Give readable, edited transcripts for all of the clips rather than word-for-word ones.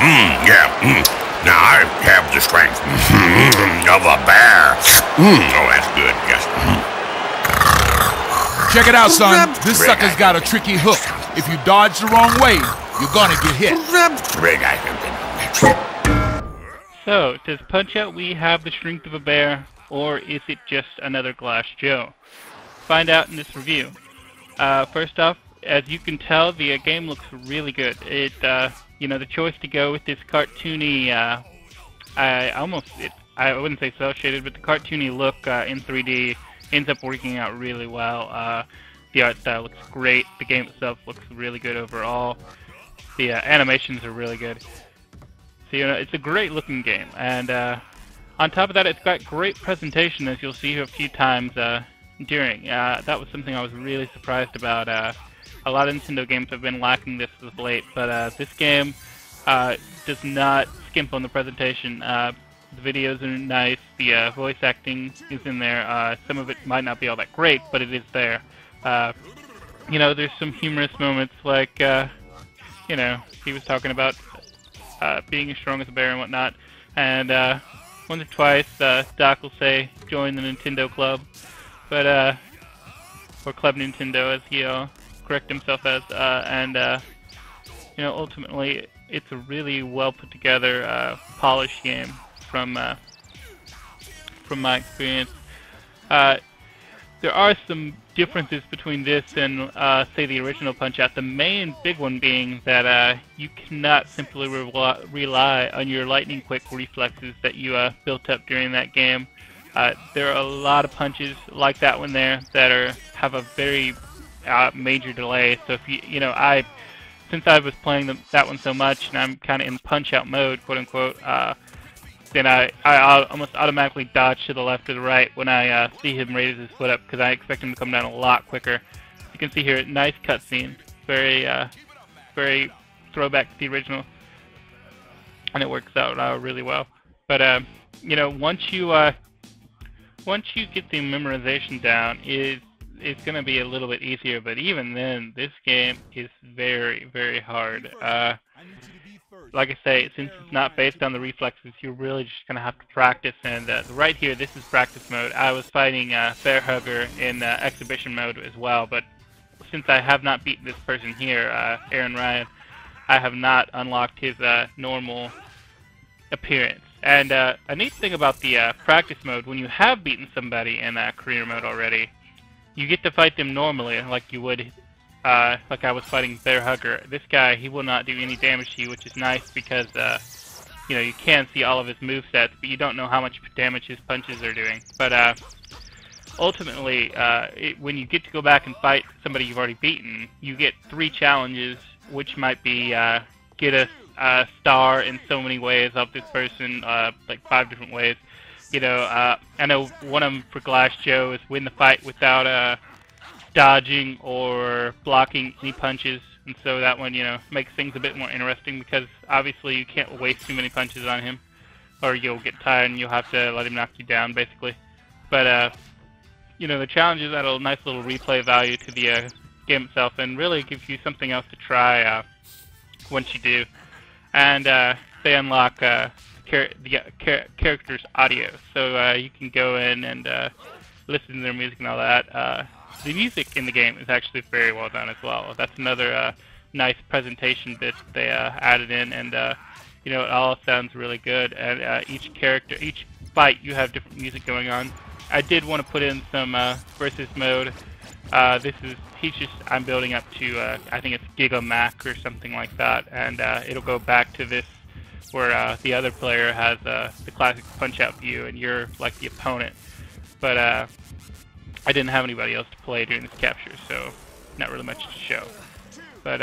Yeah. Now I have the strength of a bear. Oh, that's good. Yes. Check it out, son. This sucker's got a tricky hook. If you dodge the wrong way, you're gonna get hit. So, does Punch-Out Wii have the strength of a bear, or is it just another Glass Joe? Find out in this review. First off, as you can tell, the game looks really good. It, the choice to go with this cartoony, I wouldn't say cel-shaded, but the cartoony look in 3D ends up working out really well. The art style looks great. The game itself looks really good overall. The animations are really good. So, it's a great looking game. And on top of that, it's got great presentation, as you'll see a few times during. That was something I was really surprised about. A lot of Nintendo games have been lacking this of late, but this game does not skimp on the presentation. The videos are nice, the voice acting is in there. Some of it might not be all that great, but it is there. There's some humorous moments like, he was talking about being as strong as a bear and whatnot, and once or twice Doc will say, join the Nintendo Club, but, or Club Nintendo as he'll correct himself as, ultimately it's a really well put together, polished game from my experience. There are some differences between this and, say, the original Punch-Out. The main big one being that you cannot simply rely on your lightning-quick reflexes that you built up during that game. There are a lot of punches like that one there that have a very major delay. So if since I was playing that one so much, and I'm kind of in Punch-Out mode, quote-unquote, then I almost automatically dodge to the left or the right when I see him raise his foot up, because I expect him to come down a lot quicker. You can see here, nice cutscene, very throwback to the original, and it works out really well. But once you get the memorization down, it's going to be a little bit easier. But even then, this game is very, very hard. Like I say, since it's not based on the reflexes, you're really just going to have to practice. And right here, this is practice mode. I was fighting Bear Hugger in exhibition mode as well, but since I have not beaten this person here, Aaron Ryan, I have not unlocked his normal appearance. And a neat thing about the practice mode, when you have beaten somebody in career mode already, you get to fight them normally, like you would like I was fighting Bear Hugger. This guy, he will not do any damage to you, which is nice because, you can see all of his movesets, but you don't know how much damage his punches are doing. But ultimately, when you get to go back and fight somebody you've already beaten, you get 3 challenges, which might be get a star in so many ways of this person, like 5 different ways. I know one of them for Glass Joe is win the fight without dodging or blocking any punches, and so that one, makes things a bit more interesting, because obviously you can't waste too many punches on him, or you'll get tired and you'll have to let him knock you down, basically. But, the challenges add a nice little replay value to the game itself, and really gives you something else to try once you do. And they unlock the character's audio, so you can go in and listen to their music and all that. The music in the game is actually very well done as well. That's another nice presentation bit they added in, and it all sounds really good. And each fight, you have different music going on. I did want to put in some versus mode. I'm building up to, I think it's Giga Mac or something like that, and it'll go back to this where the other player has the classic Punch-Out view and you're like the opponent. But I didn't have anybody else to play during this capture, so not really much to show. But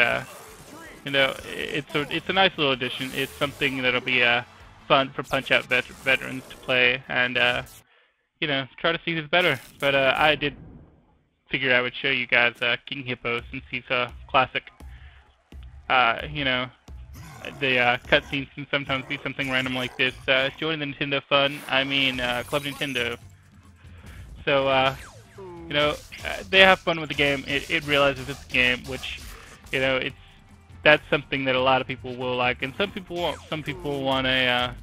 it's a nice little addition. It's something that'll be fun for Punch-Out veterans to play, and try to see who's better. But I did figure I would show you guys King Hippo, since he's a classic. The cutscenes can sometimes be something random like this. Join the Nintendo fun. I mean, Club Nintendo. So, they have fun with the game. It realizes it's a game, which, that's something that a lot of people will like, and some people won't. Some people want a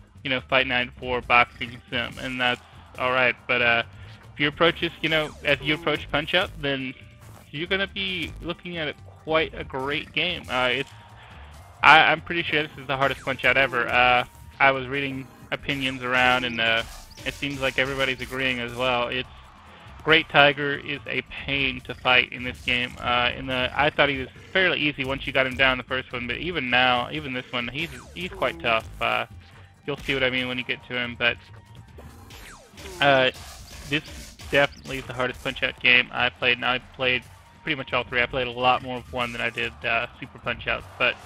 Fight Night 4 boxing sim, and that's all right. But if you approach this, as you approach Punch Out, then you're gonna be looking at quite a great game. I'm pretty sure this is the hardest Punch Out ever. I was reading opinions around, and it seems like everybody's agreeing as well. Great Tiger is a pain to fight in this game. I thought he was fairly easy once you got him down the first one, but even now, even this one, he's quite tough. You'll see what I mean when you get to him. But this definitely is the hardest Punch-Out game I played, and I played pretty much all three. I played a lot more of one than I did Super Punch-Out, but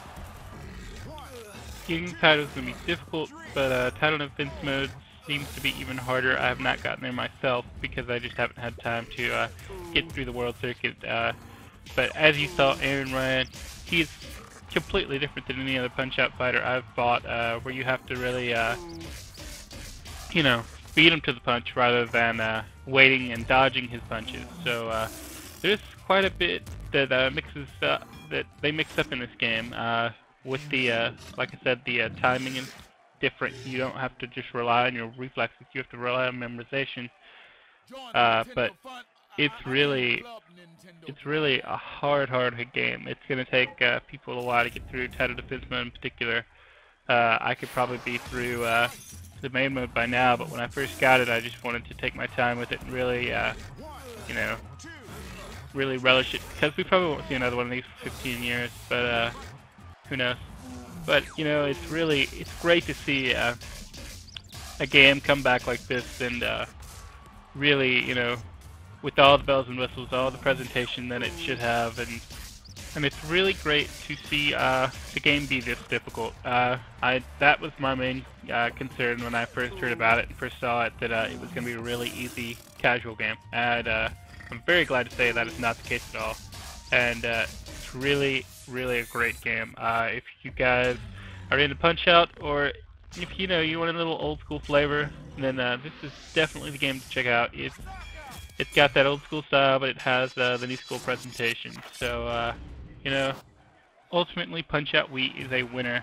getting title is going to be difficult. But title defense mode seems to be even harder. I have not gotten there myself because I just haven't had time to get through the world circuit. But as you saw, Aaron Ryan, he's completely different than any other Punch-Out fighter I've fought, where you have to really, beat him to the punch rather than waiting and dodging his punches. So there's quite a bit that that they mix up in this game. With the, like I said, the timing is different. You don't have to just rely on your reflexes. You have to rely on memorization. But it's really a hard game. It's going to take people a while to get through title defense mode in particular. I could probably be through the main mode by now, but when I first got it, I just wanted to take my time with it and really, really relish it, because we probably won't see another one of these for 15 years, but who knows. But, it's great to see a game come back like this and really, with all the bells and whistles, all the presentation that it should have, and it's really great to see the game be this difficult. That was my main concern when I first heard about it and first saw it, that it was going to be a really easy, casual game. And I'm very glad to say that is not the case at all. And it's really a great game. If you guys are into Punch-Out, or if you want a little old school flavor, then this is definitely the game to check out. It's got that old school style, but it has the new school presentation. So ultimately Punch-Out Wii is a winner.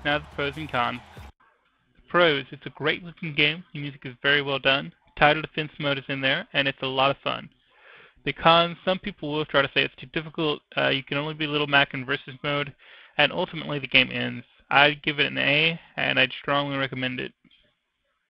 Now the pros and cons. The pros: it's a great looking game. The music is very well done. Title defense mode is in there, and it's a lot of fun. The cons: some people will try to say it's too difficult. You can only be Little Mac in versus mode, and ultimately the game ends. I'd give it an A, and I'd strongly recommend it.